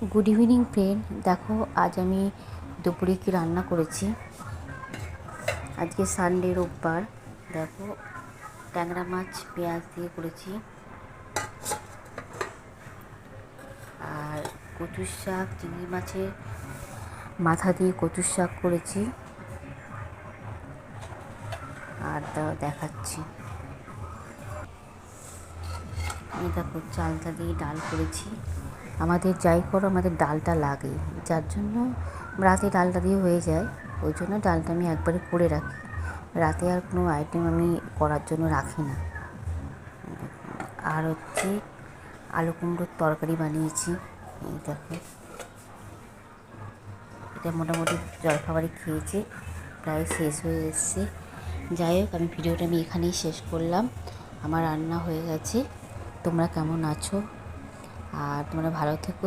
Good evening friend. দেখো আজ আমি দুপুরে কি রান্না করেছি। আজকে সানডে, রোববার। দেখো ট্যাংরা মাছ পেঁয়াজ দিয়ে করেছি, আর কচুর শাক, চিংড়ি মাছের মাথা দিয়ে কচুর শাক করেছি। আর দেখাচ্ছি, এই দেখো চালটা দিয়ে ডাল করেছি। আমাদের যাই করো আমাদের ডালটা লাগে, যার জন্য রাতে ডালটা দিয়ে হয়ে যায়। ওই জন্য ডালটা আমি একবারে করে রাখি, রাতে আর কোনো আইটেম আমি করার জন্য রাখি না। আর হচ্ছে আলু কুমড়োর তরকারি বানিয়েছি। এই দেখো, এটা মোটামুটি জলখাবারে খেয়েছে, প্রায় শেষ হয়ে এসছে। যাই হোক, ভিডিওটা আমি এখানেই শেষ করলাম। আমার রান্না হয়ে গেছে। তোমরা কেমন আছো? আর তোমরা ভালো থেকো।